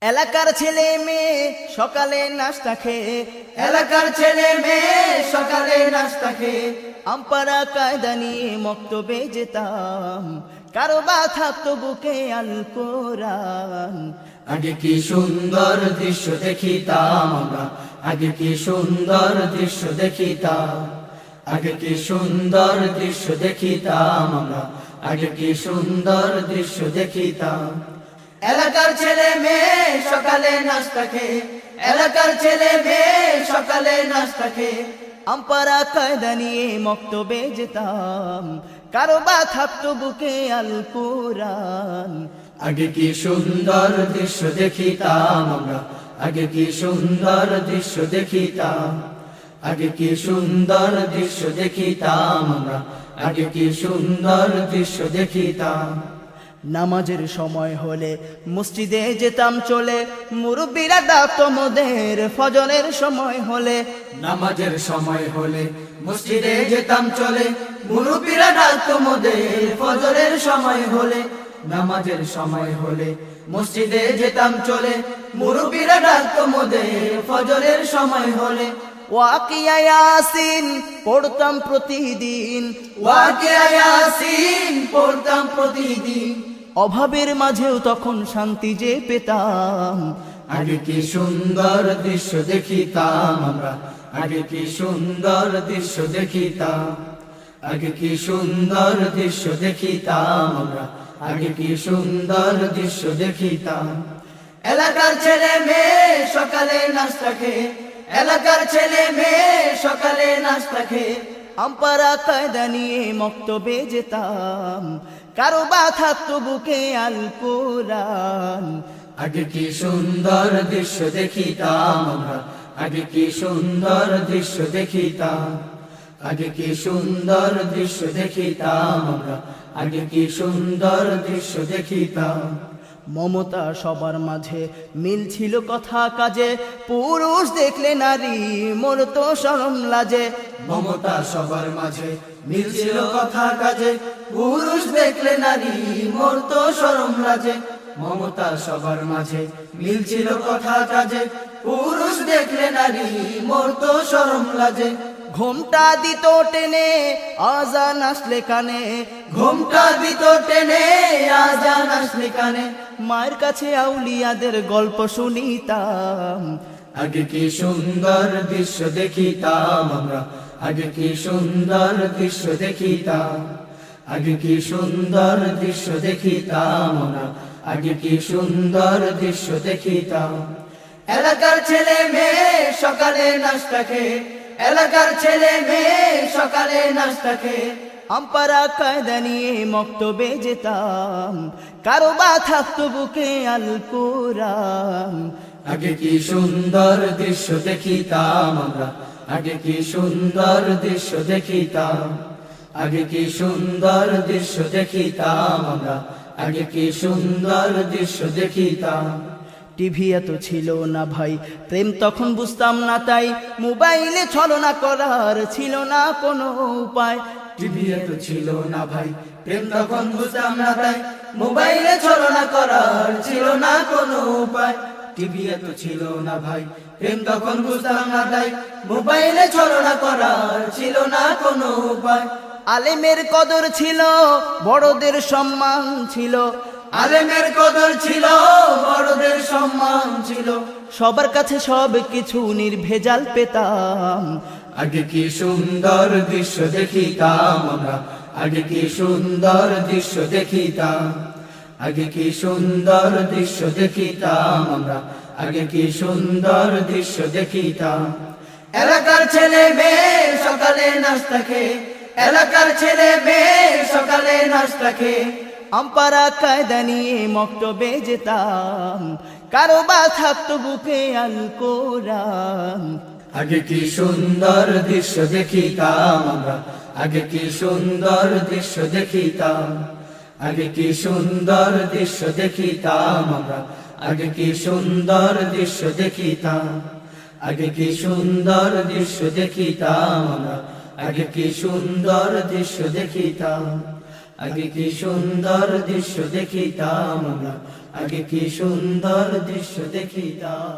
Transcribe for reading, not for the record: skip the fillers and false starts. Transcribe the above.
এলাকার ছেলে মেয়ে সকালে নাস্তা খেয়ে, এলাকার ছেলে মেয়ে সকালে নাস্তা খেয়ে আমপারা কায়দা নিয়ে মক্তবে যেতাম, কারো বা থাকতো বুকে আল কোরআন। আগে কি সুন্দর দৃশ্য দেখিতাম আমরা, আগে কি সুন্দর দৃশ্য দেখিতাম, আগে কি সুন্দর দৃশ্য দেখিতাম আমরা, আগে কি সুন্দর দৃশ্য দেখিতাম। এলাকার ছেলে মেয়ে সকালে নাস্তা খেয়ে, এলাকার ছেলে মেয়ে সকালে নাস্তা খেয়ে আমপারা কায়দা নিয়ে মক্তবে যেতাম, কারো বা থাকতো বুকে আল কোরআন। আগে কি সুন্দর দৃশ্য দেখিতাম আমরা, আগে কি সুন্দর দৃশ্য দেখিতাম, আগে কি সুন্দর দৃশ্য দেখিতাম আমরা, আগে কি সুন্দর দৃশ্য দেখিতাম। নামাজের সময় হলে মসজিদে যেতাম চলে, মুরব্বীরা ডাকতো মোদের ফজরের সময় হলে। নামাজের সময় হলে মসজিদে যেতাম চলে, মুরব্বীরা ডাকতো মোদের ফজরের সময় হলে। নামাজের সময় হলে মসজিদে যেতাম চলে, মুরব্বীরা ডাকতো মোদের ফজরের সময় হলে। ওয়াকিয়া ইয়াসিন পড়তাম প্রতিদিন, ওয়াকিয়া ইয়াসিন পড়তাম প্রতিদিন। অভাবের মাঝেও তখন শান্তি যে পেতাম। আগে কি সুন্দর দৃশ্য দেখিতাম আমরা, আগে কি সুন্দর দৃশ্য দেখিতাম, আগে কি সুন্দর দৃশ্য দেখিতাম আমরা, আগে কি সুন্দর দৃশ্য দেখিতাম। এলাকার ছেলে মেয়ে সকালে নাস্তা খেয়ে, এলাকার ছেলে মেয়ে সকালে নাস্তা খেয়ে আমপারা কায়দা নিয়ে মক্তবে যেতাম, কারো বা থাকতো বুকে আল কোরআন। আগে কি সুন্দর দৃশ্য দেখিতাম আমরা, আগে কি সুন্দর দৃশ্য দেখিতাম, আগে কি সুন্দর দৃশ্য দেখিতাম আমরা, আগে কি সুন্দর দৃশ্য দেখিতাম। মমতা সবার মাঝে মিল ছিল কথা কাজে, পুরুষ দেখলে নারী মরতো শরম লাজে। মমতা সবার মাঝে মিল ছিল কথা কাজে, পুরুষ দেখলে নারী মরতো শরম লাজে। মমতা সবার মাঝে মিল ছিল কথা কাজে, পুরুষ দেখলে নারী মরতো শরম লাজে। ঘুমটা দিত টেনে আজান আসলে কানে, ঘুমটা দিত টেনে আজান আসলে কানে। মায়ের কাছে আউলিয়াদের গল্প শুনিতাম। আগে কি সুন্দর দৃশ্য দেখিতাম আমরা, আগে কি সুন্দর দৃশ্য দেখিতাম, আগে কি সুন্দর দৃশ্য দেখিতাম আমরা, আগে কি সুন্দর দৃশ্য দেখিতাম। এলাকার ছেলে মেয়ে সকালে নাস্তা খেয়ে, এলাকার ছেলে মেয়ে সকালে নাস্তা খেয়ে আমপারা কায়দা নিয়ে মক্তবে যেতাম, কারো বা থাকতো বুকে আল কোরআন। আগে কি সুন্দর দৃশ্য দেখিতাম আমরা, আগে কি সুন্দর দৃশ্য দেখিতাম, আগে কি সুন্দর দৃশ্য দেখিতাম আমরা, আগে কি সুন্দর দৃশ্য দেখিতাম। টিভি এত ছিল না ভাই, প্রেম তখন বুঝতাম না তাই, মোবাইলে ছলনা করার ছিল না কোনো উপায়। টিভি এত ছিল না ভাই, প্রেম তখন বুঝতাম না তাই, মোবাইলে ছলনা করার ছিল না কোনো উপায়। টিভি এত ছিল না ভাই, প্রেম তখন বুঝতাম না তাই, মোবাইলে ছলনা করার ছিল না কোনো উপায়। আলেমের কদর ছিল, বড়দের সম্মান ছিল, আলেমের কদর ছিল, বড়দের সম্মান ছিল। সবার কাছে সব কিছু নির্ভেজাল পেতাম। আগে কি সুন্দর দৃশ্য দেখিতাম আমরা, আগে কি সুন্দর দৃশ্য দেখিতাম, আগে কি সুন্দর দৃশ্য দেখিতাম আমরা, আগে কি সুন্দর দৃশ্য দেখিতাম। এলাকার ছেলে মেয়ে সকালে নাস্তা খেয়ে, এলাকার ছেলে মেয়ে সকালে নাস্তা খেয়ে আমপারা কায়দা নিয়ে মক্তবে যেতাম, কারো বা থাকতো বুকে আল কোরআন। আগে কি সুন্দর দৃশ্য দেখিতাম আমরা, আগে কি সুন্দর দৃশ্য দেখিতাম, আগে কি সুন্দর দৃশ্য দেখিতাম আমরা, আগে কি সুন্দর দৃশ্য দেখিতাম, আগে কি সুন্দর দৃশ্য দেখিতাম আমরা, আগে কি সুন্দর দৃশ্য দেখিতাম, আগে কি সুন্দর দৃশ্য দেখিতাম আমরা, আগে কি সুন্দর দৃশ্য দেখিতাম।